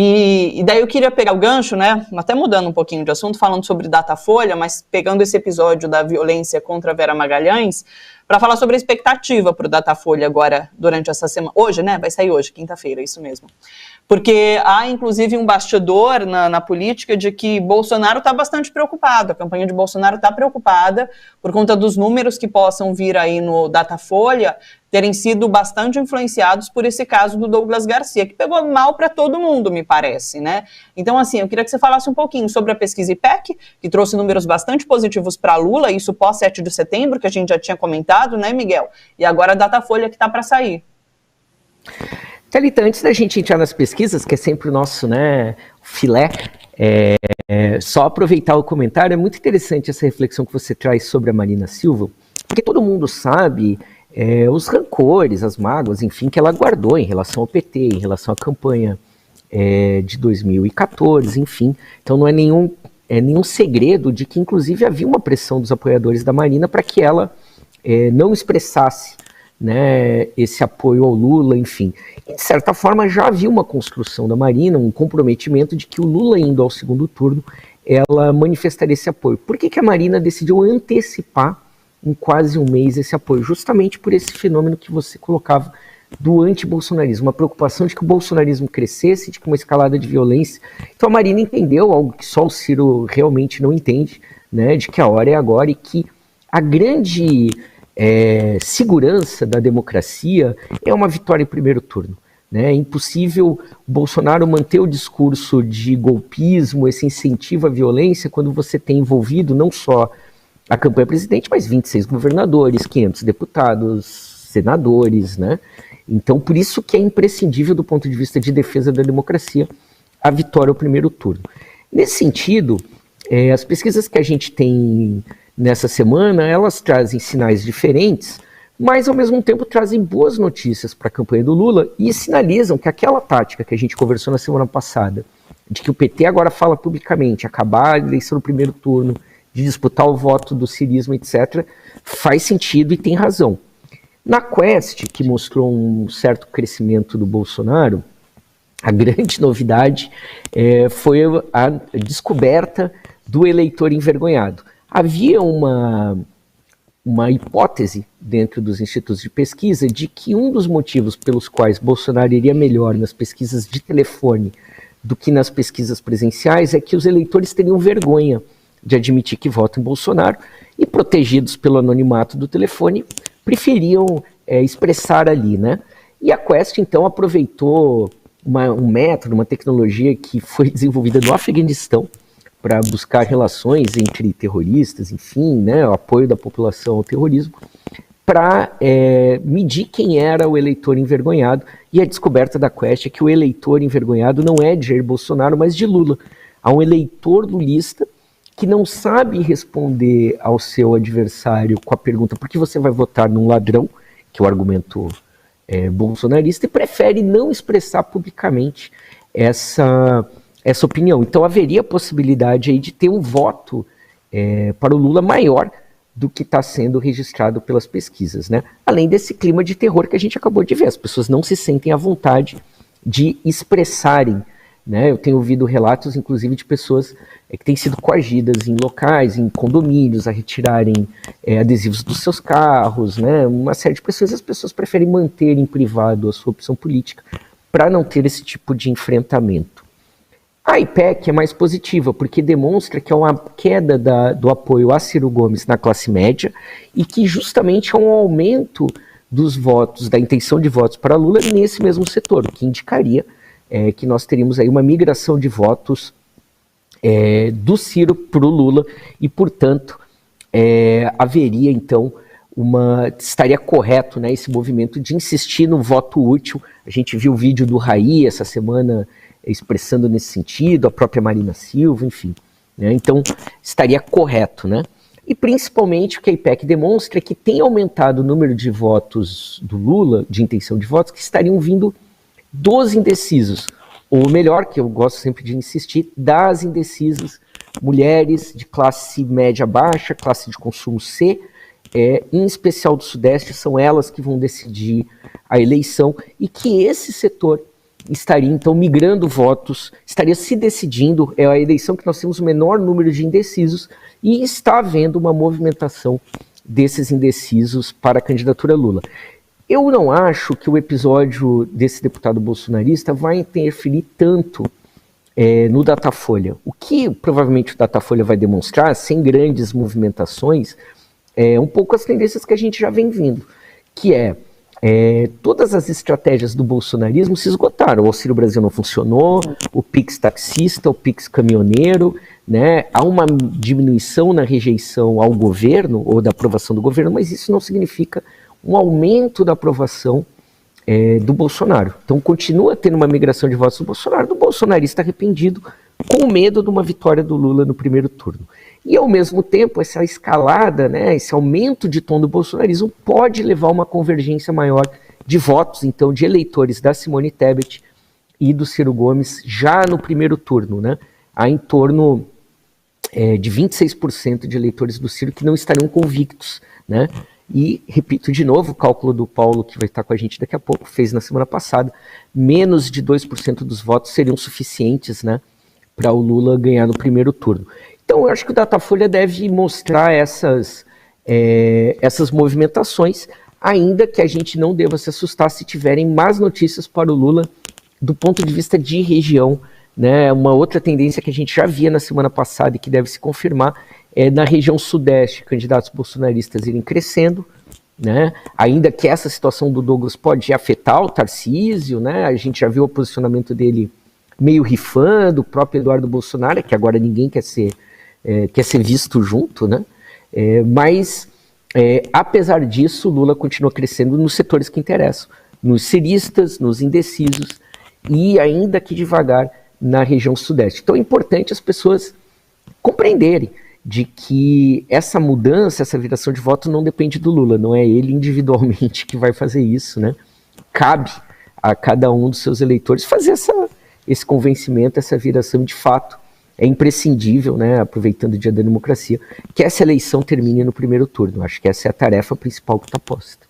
E daí eu queria pegar o gancho, né, até mudando um pouquinho de assunto, falando sobre Datafolha, mas pegando esse episódio da violência contra a Vera Magalhães, para falar sobre a expectativa para o Datafolha agora, durante essa semana. Hoje, né? Vai sair hoje, quinta-feira, isso mesmo. Porque há, inclusive, um bastidor na política de que Bolsonaro está bastante preocupado, a campanha de Bolsonaro está preocupada por conta dos números que possam vir aí no Datafolha terem sido bastante influenciados por esse caso do Douglas Garcia, que pegou mal para todo mundo, me parece, né? Então, assim, eu queria que você falasse um pouquinho sobre a pesquisa IPEC, que trouxe números bastante positivos para Lula, isso pós 7 de setembro, que a gente já tinha comentado, né, Miguel? E agora a Datafolha que está para sair. Thalita, antes da gente entrar nas pesquisas, que é sempre o nosso, né, filé, só aproveitar o comentário, é muito interessante essa reflexão que você traz sobre a Marina Silva, porque todo mundo sabe os rancores, as mágoas, enfim, que ela guardou em relação ao PT, em relação à campanha de 2014, enfim. Então não é nenhum segredo de que, inclusive, havia uma pressão dos apoiadores da Marina para que ela não expressasse, né, esse apoio ao Lula, enfim. E, de certa forma, já havia uma construção da Marina, um comprometimento de que o Lula, indo ao segundo turno, ela manifestaria esse apoio. Por que a Marina decidiu antecipar em quase um mês esse apoio? Justamente por esse fenômeno que você colocava do antibolsonarismo, uma preocupação de que o bolsonarismo crescesse, de que uma escalada de violência. Então a Marina entendeu algo que só o Ciro realmente não entende, né, de que a hora é agora e que a grande segurança da democracia é uma vitória em primeiro turno. Né? É impossível o Bolsonaro manter o discurso de golpismo, esse incentivo à violência, quando você tem envolvido não só a campanha presidente, mas 26 governadores, 500 deputados, senadores, né? Então, por isso que é imprescindível, do ponto de vista de defesa da democracia, a vitória ao primeiro turno. Nesse sentido, as pesquisas que a gente tem nessa semana, elas trazem sinais diferentes, mas ao mesmo tempo trazem boas notícias para a campanha do Lula e sinalizam que aquela tática que a gente conversou na semana passada, de que o PT agora fala publicamente, acabar a eleição no primeiro turno, de disputar o voto do cirismo, etc., faz sentido e tem razão. Na Quest, que mostrou um certo crescimento do Bolsonaro, a grande novidade foi a descoberta do eleitor envergonhado. Havia uma hipótese dentro dos institutos de pesquisa de que um dos motivos pelos quais Bolsonaro iria melhor nas pesquisas de telefone do que nas pesquisas presenciais é que os eleitores teriam vergonha de admitir que votam em Bolsonaro e, protegidos pelo anonimato do telefone, preferiam expressar ali, né? E a Quest, então, aproveitou um método, uma tecnologia que foi desenvolvida no Afeganistão para buscar relações entre terroristas, enfim, né, o apoio da população ao terrorismo, para medir quem era o eleitor envergonhado. E a descoberta da Quest é que o eleitor envergonhado não é de Jair Bolsonaro, mas de Lula. Há um eleitor lulista que não sabe responder ao seu adversário com a pergunta por que você vai votar num ladrão, que é o argumento bolsonarista, e prefere não expressar publicamente essa opinião. Então haveria a possibilidade aí de ter um voto para o Lula maior do que está sendo registrado pelas pesquisas, né? Além desse clima de terror que a gente acabou de ver, as pessoas não se sentem à vontade de expressarem, né? Eu tenho ouvido relatos, inclusive, de pessoas que têm sido coagidas em locais, em condomínios, a retirarem adesivos dos seus carros, né? Uma série de pessoas, as pessoas preferem manter em privado a sua opção política para não ter esse tipo de enfrentamento. A IPEC é mais positiva, porque demonstra que é uma queda do apoio a Ciro Gomes na classe média e que justamente é um aumento dos votos, da intenção de votos para Lula nesse mesmo setor, o que indicaria que nós teríamos aí uma migração de votos do Ciro para o Lula e, portanto, haveria então estaria correto, né, esse movimento de insistir no voto útil. A gente viu o vídeo do Raí essa semana expressando nesse sentido, a própria Marina Silva, enfim. Né? Então, estaria correto, né? E principalmente o que a IPEC demonstra é que tem aumentado o número de votos do Lula, de intenção de votos, que estariam vindo dos indecisos. Ou melhor, que eu gosto sempre de insistir, das indecisas, mulheres de classe média baixa, classe de consumo C, em especial do Sudeste, são elas que vão decidir a eleição, e que esse setor estaria então migrando votos, estaria se decidindo, é a eleição que nós temos o menor número de indecisos, e está havendo uma movimentação desses indecisos para a candidatura Lula. Eu não acho que o episódio desse deputado bolsonarista vai interferir tanto no Datafolha. O que provavelmente o Datafolha vai demonstrar, sem grandes movimentações, é um pouco as tendências que a gente já vem vindo, que todas as estratégias do bolsonarismo se esgotaram. O Auxílio Brasil não funcionou, o Pix taxista, o Pix caminhoneiro, né? Há uma diminuição na rejeição ao governo, ou da aprovação do governo, mas isso não significa um aumento da aprovação do Bolsonaro. Então continua tendo uma migração de votos do Bolsonaro, do bolsonarista arrependido, com medo de uma vitória do Lula no primeiro turno. E ao mesmo tempo, essa escalada, né, esse aumento de tom do bolsonarismo pode levar a uma convergência maior de votos, então, de eleitores da Simone Tebet e do Ciro Gomes já no primeiro turno, né? Há em torno de 26% de eleitores do Ciro que não estariam convictos, né? E, repito de novo, o cálculo do Paulo, que vai estar com a gente daqui a pouco, fez na semana passada, menos de 2% dos votos seriam suficientes, né, para o Lula ganhar no primeiro turno. Então, eu acho que o Datafolha deve mostrar essas movimentações, ainda que a gente não deva se assustar se tiverem más notícias para o Lula do ponto de vista de região, né? Uma outra tendência que a gente já via na semana passada e que deve se confirmar na região sudeste, candidatos bolsonaristas irem crescendo, né? Ainda que essa situação do Douglas pode afetar o Tarcísio, né? A gente já viu o posicionamento dele meio rifando, o próprio Eduardo Bolsonaro, que agora ninguém quer ser visto junto, né? Mas, apesar disso, Lula continua crescendo nos setores que interessam, nos ciristas, nos indecisos e, ainda que devagar, na região sudeste. Então é importante as pessoas compreenderem de que essa mudança, essa viração de voto não depende do Lula, não é ele individualmente que vai fazer isso, né? Cabe a cada um dos seus eleitores fazer esse convencimento, essa viração de fato. É imprescindível, né, aproveitando o Dia da Democracia, que essa eleição termine no primeiro turno. Acho que essa é a tarefa principal que está posta.